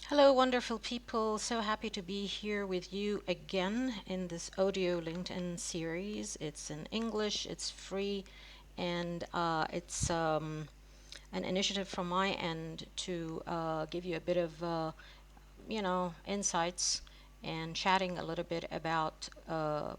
Hello, wonderful people. So happy to be here with you again in this audio LinkedIn series. It's in English, it's free, and it's an initiative from my end to give you a bit of, insights and chatting a little bit about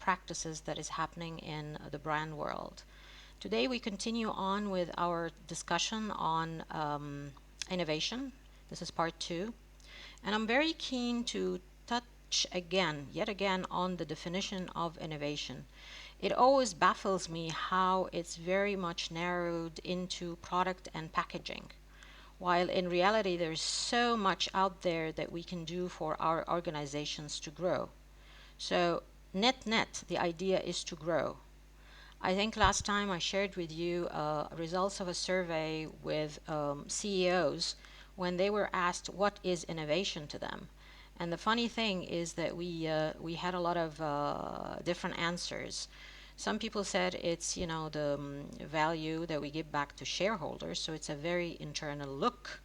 practices that is happening in the brand world. Today, we continue on with our discussion on innovation. This is part two. And I'm very keen to touch again, yet again, on the definition of innovation. It always baffles me how it's very much narrowed into product and packaging, while in reality, there's so much out there that we can do for our organizations to grow. So, net, the idea is to grow. I think last time I shared with you results of a survey with CEOs when they were asked what is innovation to them. And the funny thing is that we had a lot of different answers. Some people said it's the value that we give back to shareholders, so it's a very internal look.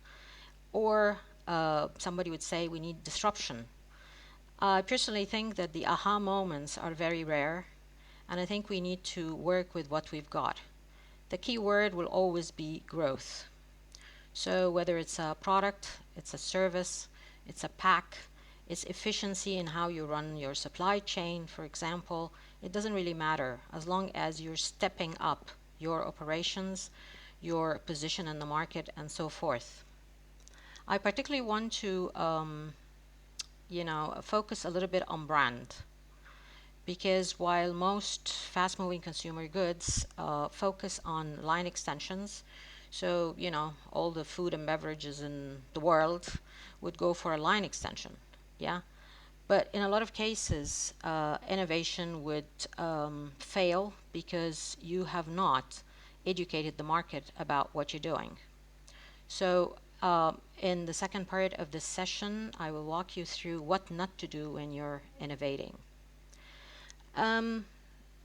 Or somebody would say we need disruption. I personally think that the aha moments are very rare, and I think we need to work with what we've got. The key word will always be growth. So whether it's a product, it's a service, it's a pack, it's efficiency in how you run your supply chain, for example, it doesn't really matter as long as you're stepping up your operations, your position in the market, and so forth. I particularly want to, focus a little bit on brand because while most fast-moving consumer goods focus on line extensions, so all the food and beverages in the world would go for a line extension, yeah. But in a lot of cases, innovation would fail because you have not educated the market about what you're doing. So in the second part of this session, I will walk you through what not to do when you're innovating. Um,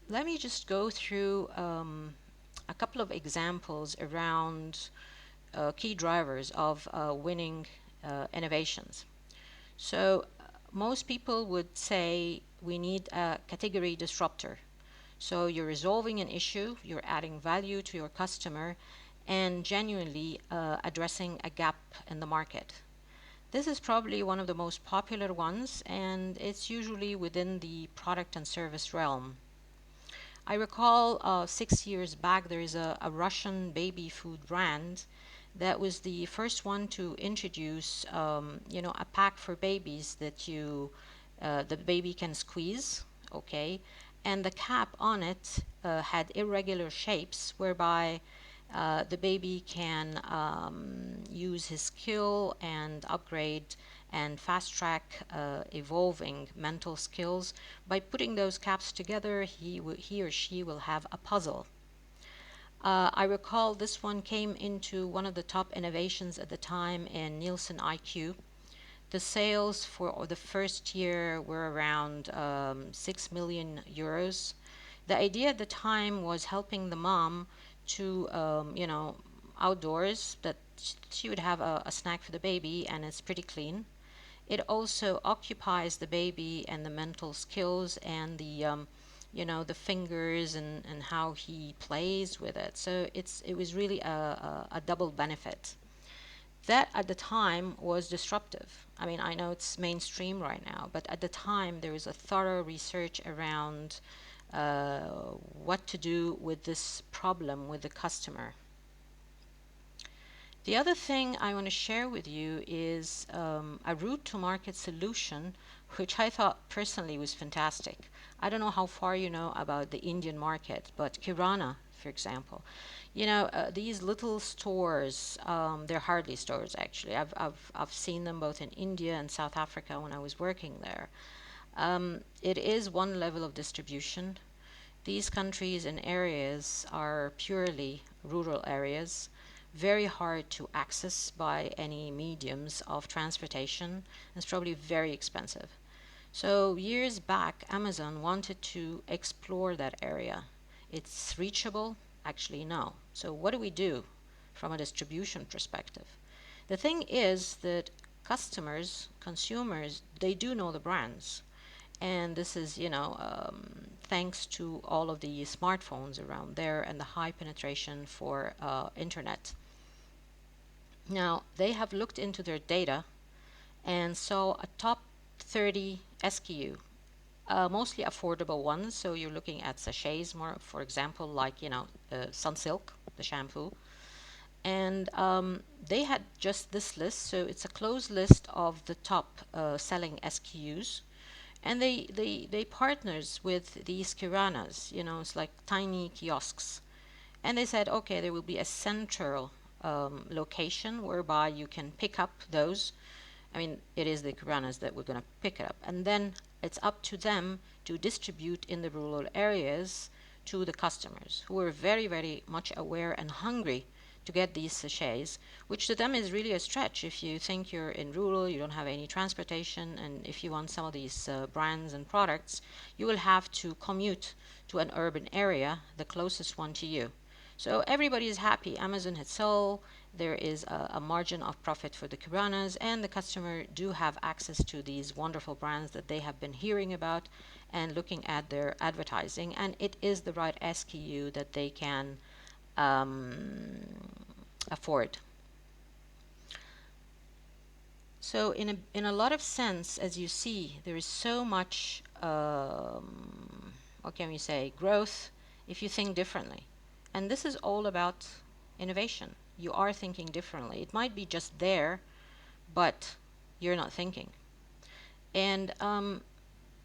Let me just go through a couple of examples around key drivers of winning innovations. So, most people would say we need a category disruptor. So, you're resolving an issue, you're adding value to your customer, and genuinely addressing a gap in the market. This is probably one of the most popular ones, and it's usually within the product and service realm. I recall 6 years back, there is a Russian baby food brand that was the first one to introduce, a pack for babies that the baby can squeeze, okay, and the cap on it had irregular shapes whereby the baby can use his skill and upgrade and fast track evolving mental skills. By putting those caps together, he or she will have a puzzle. I recall this one came into one of the top innovations at the time in Nielsen IQ. The sales for the first year were around 6 million euros. The idea at the time was helping the mom to, outdoors, that she would have a snack for the baby and it's pretty clean. It also occupies the baby and the mental skills and the fingers and how he plays with it. So it was really a double benefit. That at the time was disruptive. I mean, I know it's mainstream right now, but at the time there was a thorough research around what to do with this problem with the customer. The other thing I want to share with you is a route to market solution, which I thought personally was fantastic. I don't know how far you know about the Indian market, but Kirana, for example, these little stores, they're hardly stores actually. I've seen them both in India and South Africa when I was working there. It is one level of distribution. These countries and areas are purely rural areas, very hard to access by any mediums of transportation. It's probably very expensive. So, years back, Amazon wanted to explore that area. It's reachable? Actually, no. So, what do we do from a distribution perspective? The thing is that customers, consumers, they do know the brands. And this is, thanks to all of the smartphones around there and the high penetration for internet. Now, they have looked into their data and saw a top 30 SKU, mostly affordable ones. So you're looking at sachets, more, for example, like, Sunsilk, the shampoo. And they had just this list, so it's a closed list of the top selling SKUs. And they partners with these kiranas, it's like tiny kiosks. And they said, okay, there will be a central location whereby you can pick up those. I mean, it is the kiranas that we're going to pick it up. And then it's up to them to distribute in the rural areas to the customers who are very, very much aware and hungry to get these sachets, which to them is really a stretch. If you think you're in rural, you don't have any transportation, and if you want some of these brands and products, you will have to commute to an urban area, the closest one to you. So everybody is happy. Amazon had sold. There is a margin of profit for the kiranas, and the customer do have access to these wonderful brands that they have been hearing about and looking at their advertising. And it is the right SKU that they can afford. So in a lot of sense, as you see, there is so much, what can we say, growth if you think differently. And this is all about innovation. You are thinking differently. It might be just there, but you're not thinking. And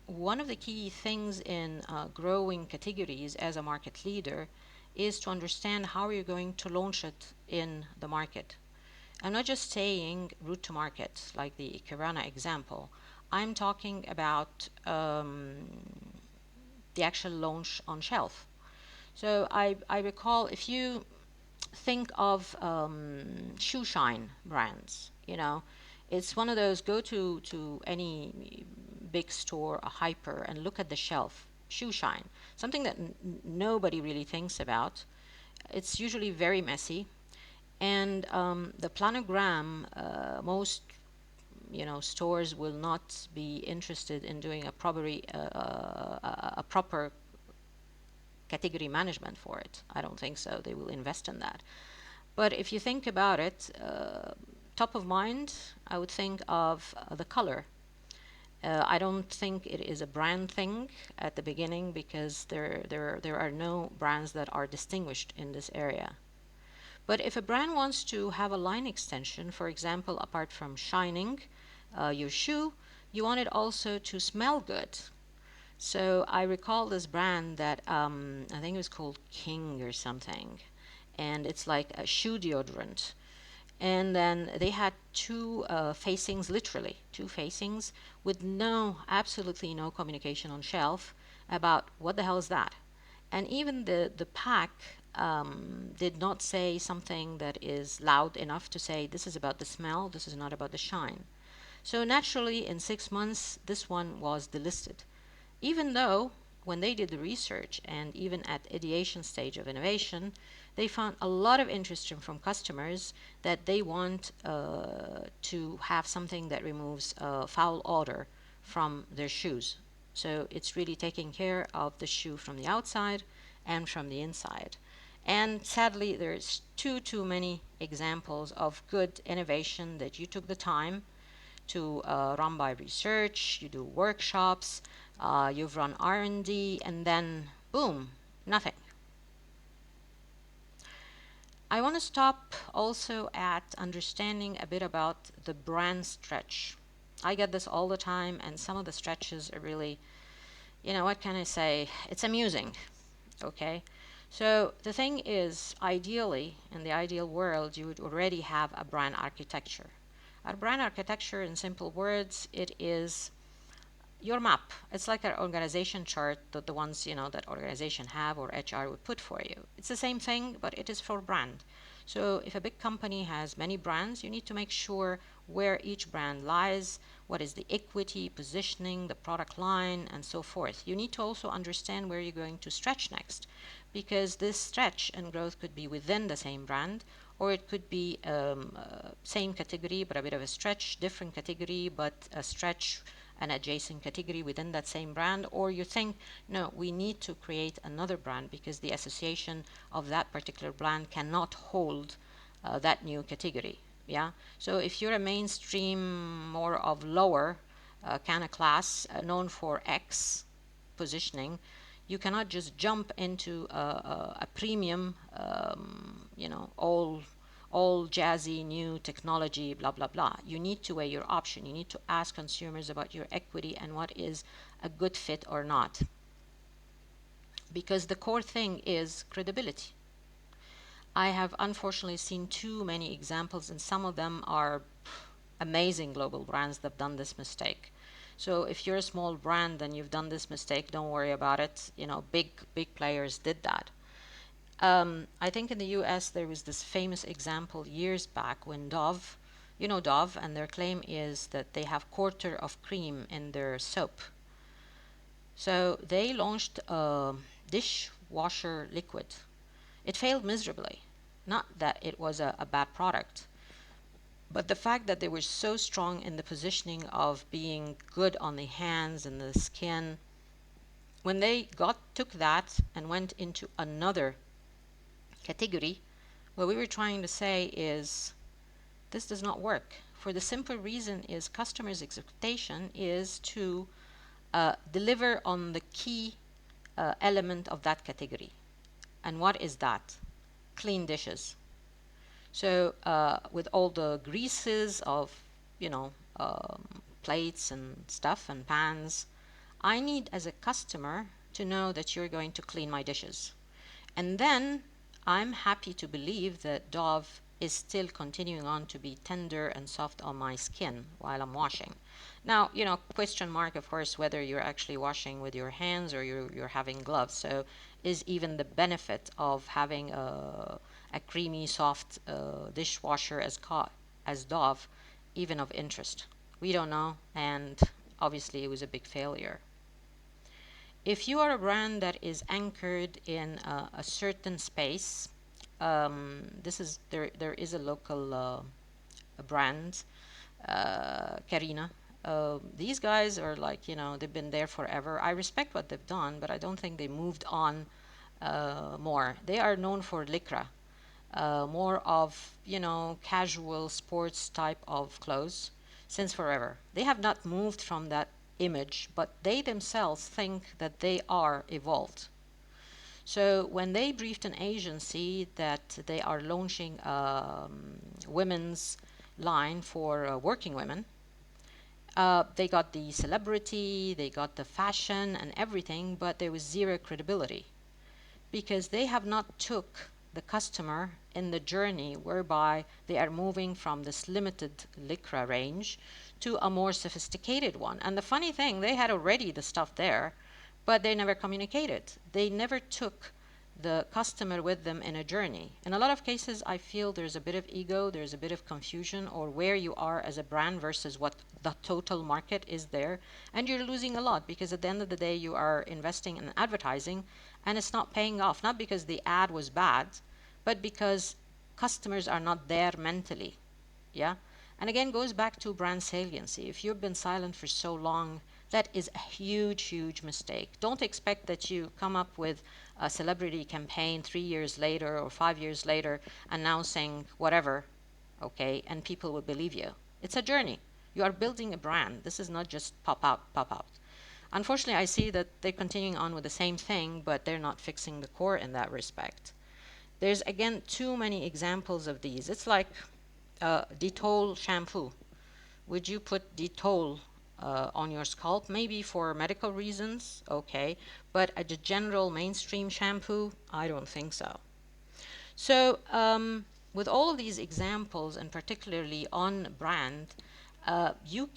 one of the key things in growing categories as a market leader is to understand how you're going to launch it in the market. I'm not just saying route to market, like the Kirana example. I'm talking about the actual launch on shelf. So I recall, if you think of shoe shine brands, it's one of those, go to any big store, a hyper, and look at the shelf. Shoe shine, something that nobody really thinks about. It's usually very messy. And the planogram, most stores will not be interested in doing a proper category management for it. I don't think so. They will invest in that. But if you think about it, top of mind, I would think of the color. I don't think it is a brand thing at the beginning, because there are no brands that are distinguished in this area. But if a brand wants to have a line extension, for example, apart from shining your shoe, you want it also to smell good. So I recall this brand that I think it was called King or something, and it's like a shoe deodorant. And then they had two facings, literally two facings, with absolutely no communication on shelf about what the hell is that. And even the pack did not say something that is loud enough to say, this is about the smell, this is not about the shine. So naturally, in 6 months, this one was delisted. Even though when they did the research, and even at ideation stage of innovation, they found a lot of interest from customers that they want to have something that removes foul odor from their shoes. So it's really taking care of the shoe from the outside and from the inside. And sadly, there's too many examples of good innovation that you took the time to run by research, you do workshops, you've run R&D, and then boom, nothing. I want to stop also at understanding a bit about the brand stretch. I get this all the time, and some of the stretches are really, what can I say? It's amusing, okay? So the thing is, ideally, in the ideal world, you would already have a brand architecture. A brand architecture, in simple words, it is your map. It's like an organization chart, that the ones that organization have or HR would put for you. It's the same thing, but it is for brand. So if a big company has many brands, you need to make sure where each brand lies, what is the equity, positioning, the product line, and so forth. You need to also understand where you're going to stretch next, because this stretch and growth could be within the same brand, or it could be same category but a bit of a stretch, different category but a stretch, an adjacent category within that same brand, or you think, no, we need to create another brand because the association of that particular brand cannot hold that new category. Yeah. So if you're a mainstream, more of lower kind of class, known for X positioning, you cannot just jump into a premium, all jazzy new technology, blah blah blah. You need to weigh your option. You need to ask consumers about your equity and what is a good fit or not, because the core thing is credibility. I have unfortunately seen too many examples, and some of them are amazing global brands that have done this mistake. So if you're a small brand and you've done this mistake, don't worry about it. Big players did that. I think in the US there was this famous example years back when Dove, Dove, and their claim is that they have quarter of cream in their soap. So they launched a dishwasher liquid. It failed miserably. Not that it was a bad product, but the fact that they were so strong in the positioning of being good on the hands and the skin, when they took that and went into another category, what we were trying to say is this does not work. For the simple reason is customers' expectation is to deliver on the key element of that category. And what is that? Clean dishes. So with all the greases of, plates and stuff and pans, I need as a customer to know that you're going to clean my dishes. And then I'm happy to believe that Dove is still continuing on to be tender and soft on my skin while I'm washing. Now, question mark, of course, whether you're actually washing with your hands or you're having gloves. So is even the benefit of having a creamy, soft dishwasher as Dove even of interest? We don't know, and obviously it was a big failure. If you are a brand that is anchored in a certain space, there is a local a brand, Karina. These guys are like, they've been there forever. I respect what they've done, but I don't think they moved on more. They are known for Lycra, more of, casual sports type of clothes since forever. They have not moved from that image, but they themselves think that they are evolved. So when they briefed an agency that they are launching women's line for working women, they got the celebrity, they got the fashion and everything, but there was zero credibility because they have not took the customer in the journey whereby they are moving from this limited Lycra range to a more sophisticated one. And the funny thing, they had already the stuff there, but they never communicated. They never took the customer with them in a journey. In a lot of cases, I feel there's a bit of ego, there's a bit of confusion, or where you are as a brand versus what the total market is there. And you're losing a lot because at the end of the day, you are investing in advertising and it's not paying off, not because the ad was bad, but because customers are not there mentally. Yeah. And again, goes back to brand saliency. If you've been silent for so long, that is a huge, huge mistake. Don't expect that you come up with a celebrity campaign 3 years later or 5 years later announcing whatever, okay, and people will believe you. It's a journey. You are building a brand. This is not just pop out, pop out. Unfortunately, I see that they're continuing on with the same thing, but they're not fixing the core in that respect. There's, again, too many examples of these. It's like Dettol shampoo. Would you put Dettol on your scalp? Maybe for medical reasons, okay. But a general mainstream shampoo, I don't think so. So with all of these examples, and particularly on brand, you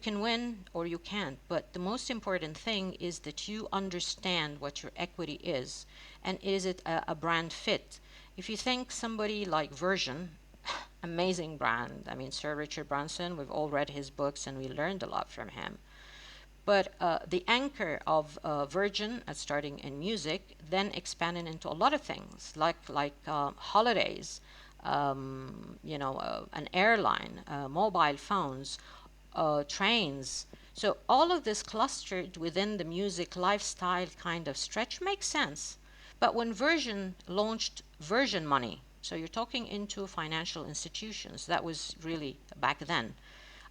can win or you can't, but the most important thing is that you understand what your equity is, and is it a brand fit? If you think somebody like Version, amazing brand. I mean, Sir Richard Branson, we've all read his books and we learned a lot from him. But the anchor of Virgin, starting in music, then expanded into a lot of things like holidays, an airline, mobile phones, trains. So all of this clustered within the music lifestyle kind of stretch makes sense. But when Version launched Version Money, so you're talking into financial institutions, that was really back then.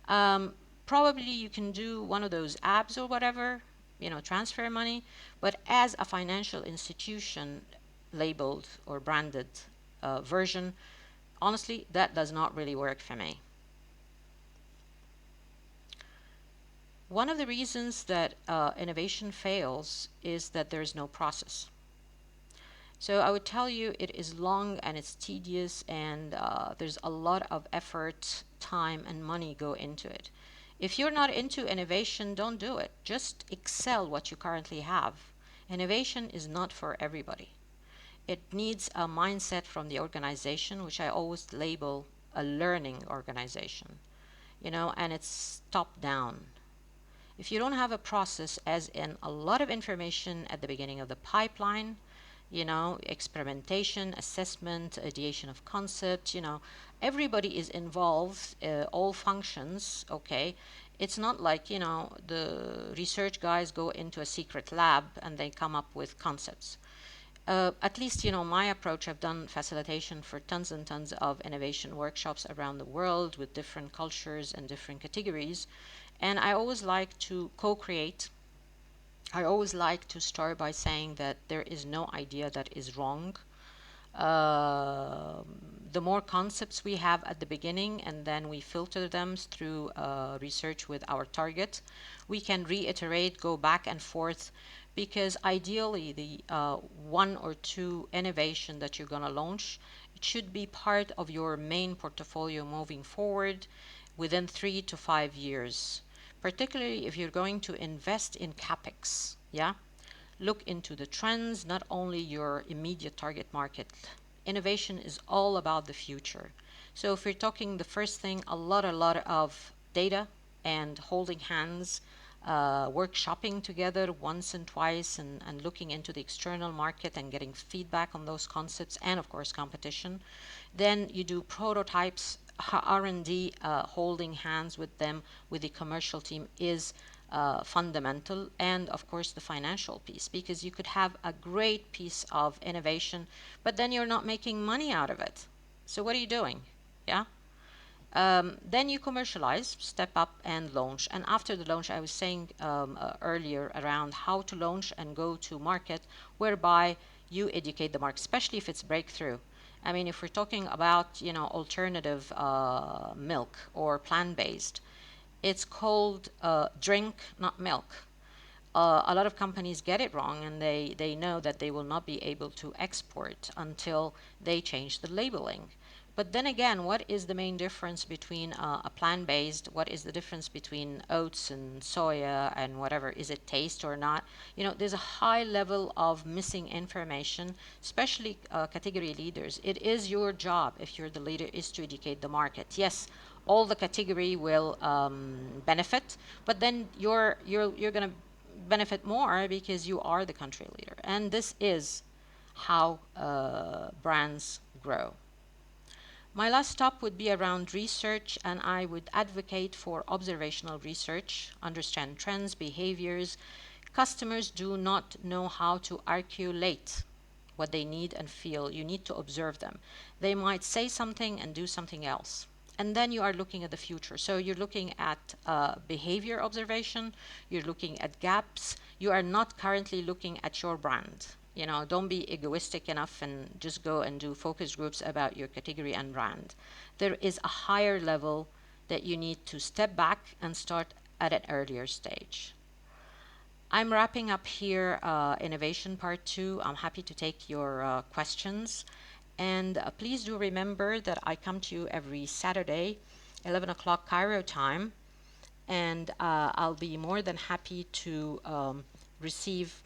Um, Probably you can do one of those apps or whatever, transfer money, but as a financial institution labeled or branded version, honestly, that does not really work for me. One of the reasons that innovation fails is that there is no process. So I would tell you it is long and it's tedious, and there's a lot of effort, time, and money go into it. If you're not into innovation, don't do it. Just excel what you currently have. Innovation is not for everybody. It needs a mindset from the organization, which I always label a learning organization, and it's top down. If you don't have a process, as in a lot of information at the beginning of the pipeline, experimentation, assessment, ideation of concept, everybody is involved, all functions, okay? It's not like, the research guys go into a secret lab and they come up with concepts. At least, my approach, I've done facilitation for tons and tons of innovation workshops around the world with different cultures and different categories. And I always like to co create. I always like to start by saying that there is no idea that is wrong. Uh, the more concepts we have at the beginning and then we filter them through research with our target, we can reiterate, go back and forth, because ideally the one or two innovation that you're going to launch, it should be part of your main portfolio moving forward within 3 to 5 years, particularly if you're going to invest in capex. Yeah, look into the trends, not only your immediate target market. Innovation is all about the future. So if we're talking the first thing, a lot of data and holding hands, workshopping together once and twice, and looking into the external market and getting feedback on those concepts, and of course competition. Then you do prototypes, R&D, holding hands with them, with the commercial team is fundamental, and of course the financial piece, because you could have a great piece of innovation, but then you're not making money out of it. So what are you doing? Yeah. Then you commercialize, step up, and launch. And after the launch, I was saying earlier around how to launch and go to market, whereby you educate the market, especially if it's breakthrough. I mean, if we're talking about alternative milk or plant-based, it's called drink, not milk. A lot of companies get it wrong, and they know that they will not be able to export until they change the labeling. But then again, what is the main difference between a plant-based? What is the difference between oats and soya and whatever? Is it taste or not? There's a high level of missing information, especially category leaders. It is your job, if you're the leader, is to educate the market. Yes, all the category will benefit, but then you're going to benefit more because you are the country leader. And this is how brands grow. My last stop would be around research, and I would advocate for observational research, understand trends, behaviors. Customers do not know how to articulate what they need and feel. You need to observe them. They might say something and do something else. And then you are looking at the future. So you're looking at behavior observation, you're looking at gaps, you are not currently looking at your brand. Don't be egoistic enough and just go and do focus groups about your category and brand. There is a higher level that you need to step back and start at an earlier stage. I'm wrapping up here innovation part 2. I'm happy to take your questions. And please do remember that I come to you every Saturday, 11 o'clock Cairo time. And I'll be more than happy to receive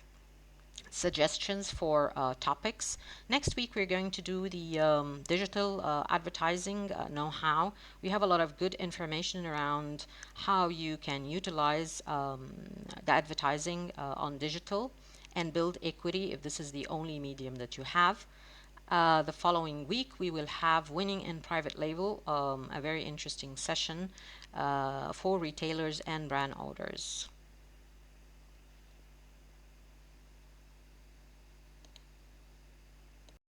suggestions for topics. Next week, we're going to do the digital advertising know-how. We have a lot of good information around how you can utilize the advertising on digital and build equity if this is the only medium that you have. The following week, we will have winning in private label, a very interesting session for retailers and brand owners.